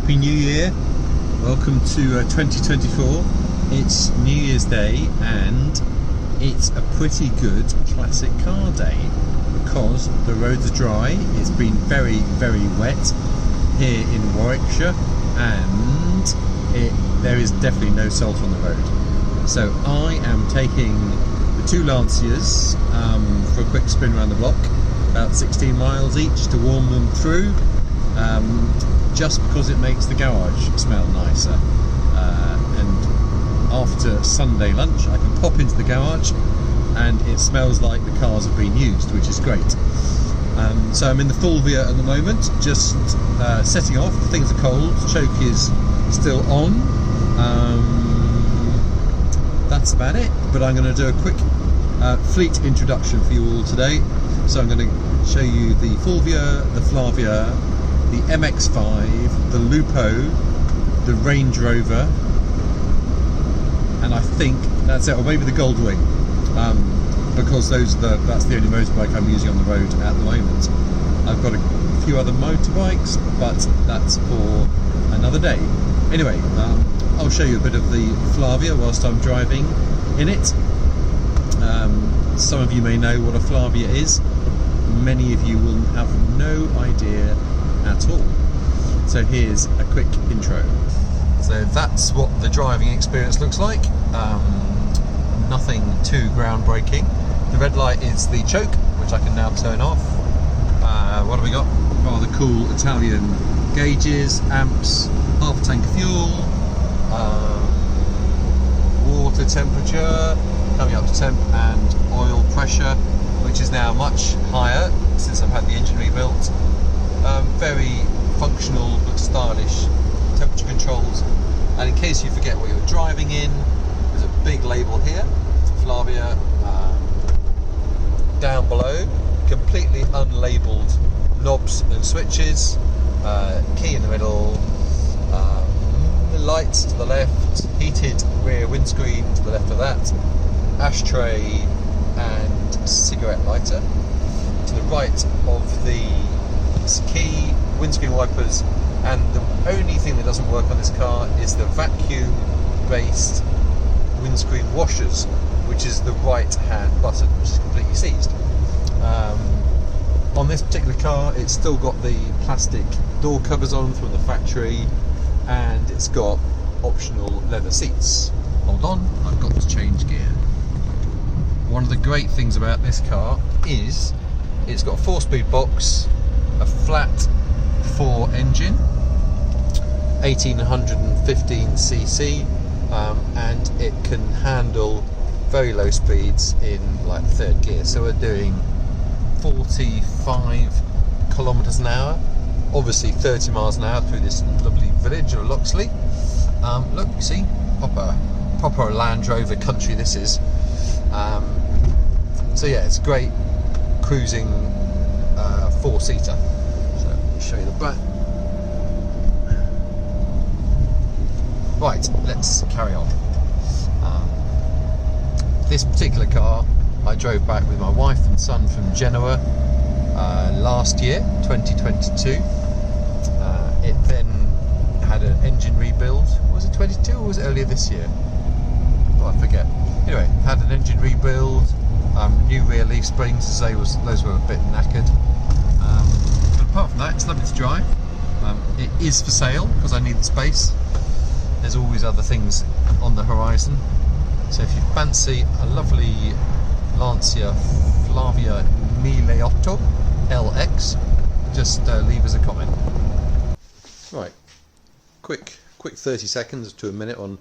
Happy New Year. Welcome to 2024. It's New Year's Day and it's a pretty good classic car day because the roads are dry. It's been very, very wet here in Warwickshire and there is definitely no salt on the road. So I am taking the two Lancias for a quick spin around the block, about 16 miles each to warm them through. Just because it makes the garage smell nicer, and after Sunday lunch I can pop into the garage and it smells like the cars have been used, which is great. So I'm in the Fulvia at the moment, just setting off. Things are cold, choke is still on. That's about it, but I'm going to do a quick fleet introduction for you all today. So I'm going to show you the Fulvia, the Flavia, the MX5, the Lupo, the Range Rover, and I think that's it, or maybe the Goldwing, because that's the only motorbike I'm using on the road at the moment. I've got a few other motorbikes, but that's for another day. Anyway, I'll show you a bit of the Flavia whilst I'm driving in it. Some of you may know what a Flavia is. Many of you will have no idea at all. So here's a quick intro. So that's what the driving experience looks like. Nothing too groundbreaking. The red light is the choke, which I can now turn off. What have we got? Rather cool Italian gauges, amps, half a tank of fuel, water temperature coming up to temp, and oil pressure, which is now much higher since I've had the engine rebuilt. Very functional but stylish temperature controls, and in case you forget what you're driving in, there's a big label here, Flavia. Down below, completely unlabelled knobs and switches, key in the middle, lights to the left, heated rear windscreen to the left of that, ashtray and cigarette lighter. To the right of the key, windscreen wipers, and the only thing that doesn't work on this car is the vacuum based windscreen washers, which is the right hand button, which is completely seized. On this particular car it's still got the plastic door covers on from the factory, and it's got optional leather seats. Hold on, I've got to change gear. One of the great things about this car is it's got a 4-speed box, a flat 4 engine, 1815cc, and it can handle very low speeds in like 3rd gear. So we're doing 45 kilometers an hour, obviously 30 miles an hour through this lovely village of Loxley. Look, you see, proper Land Rover country this is. So yeah, it's great cruising 4-seater. So let me show you the back. Right, let's carry on. This particular car I drove back with my wife and son from Genoa last year, 2022. It then had an engine rebuild. Was it 22 or was it earlier this year? Oh, I forget. Anyway, had an engine rebuild, new rear leaf springs, as those were a bit knackered. But apart from that, it's lovely to drive. It is for sale because I need the space. There's always other things on the horizon. So if you fancy a lovely Lancia Flavia 1008 LX, just leave us a comment. Right, quick 30 seconds to a minute on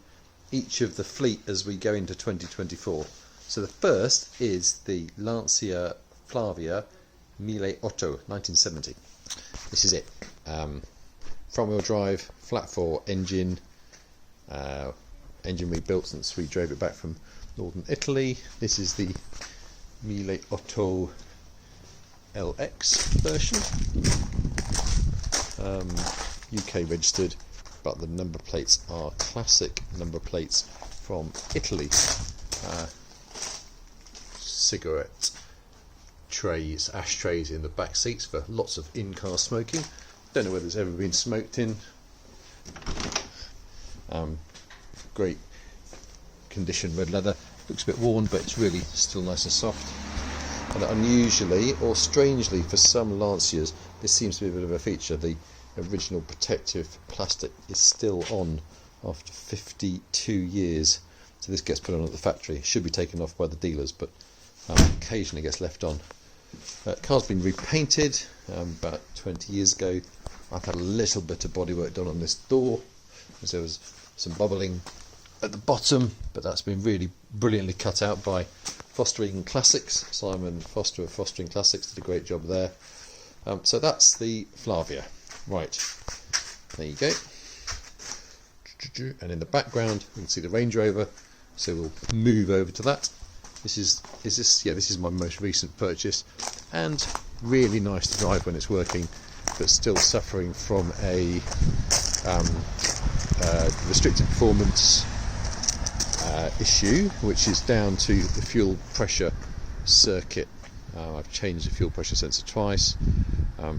each of the fleet as we go into 2024. So the first is the Lancia Flavia 1008 1970. This is it. Front wheel drive, flat 4 engine, engine rebuilt since we drove it back from northern Italy. This is the 1008 LX version, UK registered, but the number plates are classic number plates from Italy. Cigarette trays, ashtrays in the back seats for lots of in-car smoking. Don't know whether it's ever been smoked in Great condition red leather. Looks a bit worn, but it's really still nice and soft. And unusually, or strangely for some Lancias, this seems to be a bit of a feature. The original protective plastic is still on after 52 years. So this gets put on at the factory. It should be taken off by the dealers, but occasionally gets left on. Car's been repainted about 20 years ago. I've had a little bit of bodywork done on this door, as there was some bubbling at the bottom, but that's been really brilliantly cut out by Fostering Classics. Simon Foster of Fostering Classics did a great job there. So that's the Flavia. Right, there you go. And in the background you can see the Range Rover, so we'll move over to that. This is my most recent purchase, and really nice to drive when it's working, but still suffering from a restricted performance issue, which is down to the fuel pressure circuit. I've changed the fuel pressure sensor twice,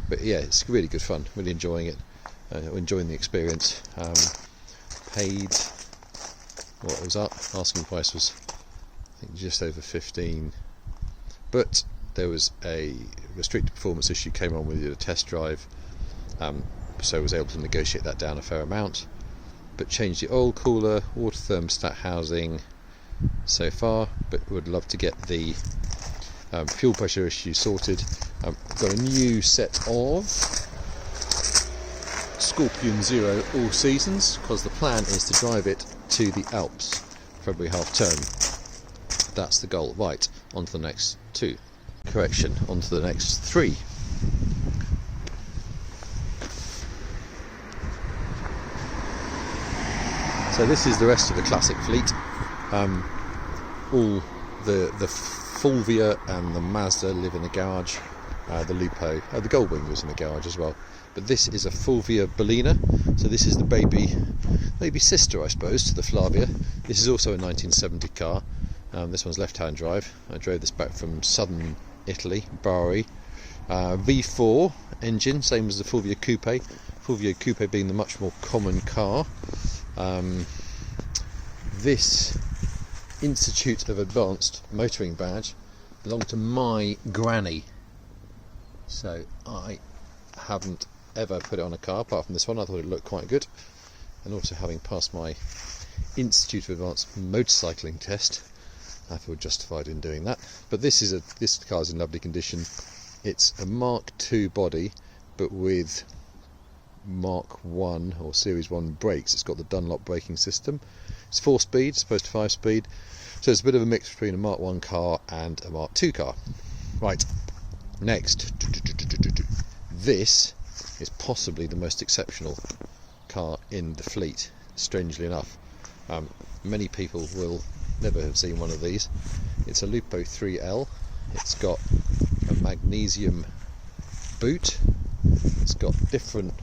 but yeah, it's really good fun, really enjoying it, enjoying the experience. Paid what was up, asking price was I think just over 15, but there was a restricted performance issue came on with a test drive, so I was able to negotiate that down a fair amount, but changed the oil cooler, water thermostat housing so far, but would love to get the fuel pressure issue sorted. Got a new set of Scorpion Zero all seasons, because the plan is to drive it to the Alps February half term. That's the goal. Right, on to the next two. Correction, on to the next three. So this is the rest of the classic fleet. All the Fulvia and the Mazda live in the garage. The Lupo, the Goldwing was in the garage as well. But this is a Fulvia Bellina, so this is the baby sister, I suppose, to the Flavia. This is also a 1970 car. This one's left-hand drive. I drove this back from southern Italy, Bari. V4 engine, same as the Fulvia Coupe. Fulvia Coupe being the much more common car. This Institute of Advanced Motoring badge belonged to my granny, so I haven't ever put it on a car apart from this one. I thought it looked quite good, and also having passed my Institute of Advanced Motorcycling test, I feel justified in doing that. But this car's in lovely condition. It's a Mark II body, but with Mark 1 or Series 1 brakes. It's got the Dunlop braking system. It's 4-speed as opposed to 5-speed, so it's a bit of a mix between a Mark 1 car and a Mark II car. Right, next, this is possibly the most exceptional car in the fleet, strangely enough. Many people will never have seen one of these. It's a Lupo 3L. It's got a magnesium boot. It's got different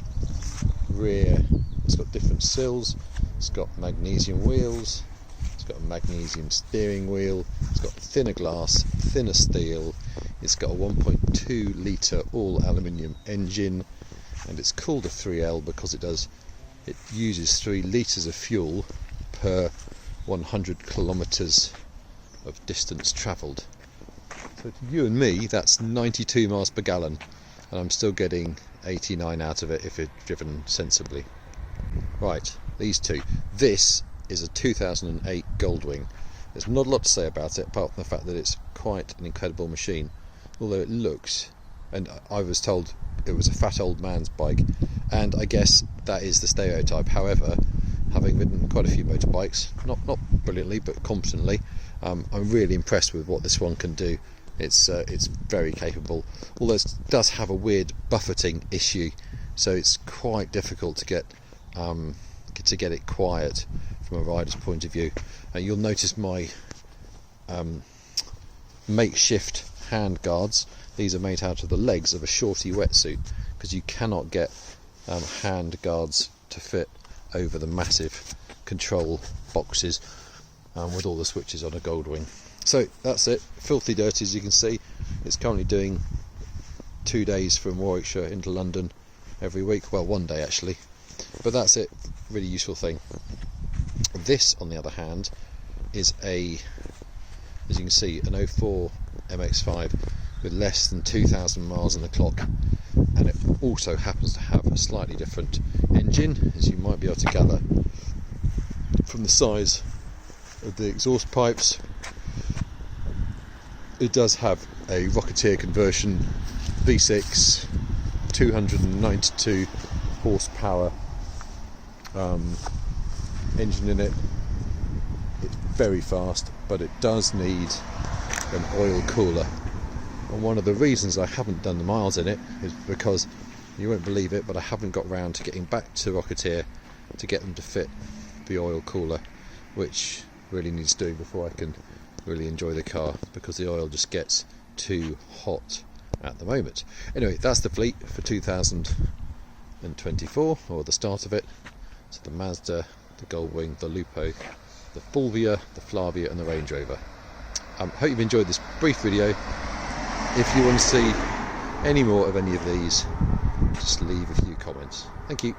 rear, it's got different sills, it's got magnesium wheels, it's got a magnesium steering wheel, it's got thinner glass, thinner steel, it's got a 1.2 litre all aluminium engine, and it's called a 3L because it uses 3 litres of fuel per 100 kilometres of distance travelled. So to you and me, that's 92 miles per gallon, and I'm still getting 89 out of it if it's driven sensibly. Right, these two. This is a 2008 Goldwing. There's not a lot to say about it apart from the fact that it's quite an incredible machine, although it looks, and I was told it was a fat old man's bike, and I guess that is the stereotype. However, having ridden quite a few motorbikes, not brilliantly but competently, I'm really impressed with what this one can do. It's very capable, although it does have a weird buffeting issue, so it's quite difficult to get it quiet from a rider's point of view. You'll notice my makeshift hand guards. These are made out of the legs of a shorty wetsuit, because you cannot get hand guards to fit over the massive control boxes with all the switches on a Goldwing. So that's it, filthy dirty as you can see. It's currently doing 2 days from Warwickshire into London every week, well 1 day actually, but that's it, really useful thing. This, on the other hand, is as you can see, an 04 MX5 with less than 2,000 miles on the clock, and it also happens to have a slightly different engine, as you might be able to gather from the size of the exhaust pipes. It does have a Rocketeer conversion V6, 292 horsepower engine in it. It's very fast, but it does need an oil cooler, and one of the reasons I haven't done the miles in it is because, you won't believe it, but I haven't got round to getting back to Rocketeer to get them to fit the oil cooler, which really needs doing before I can really enjoy the car, because the oil just gets too hot at the moment. Anyway, that's the fleet for 2024, or the start of it. So the Mazda, the Goldwing, the Lupo, the Fulvia, the Flavia and the Range Rover. Hope you've enjoyed this brief video. If you want to see any more of any of these, just leave a few comments. Thank you.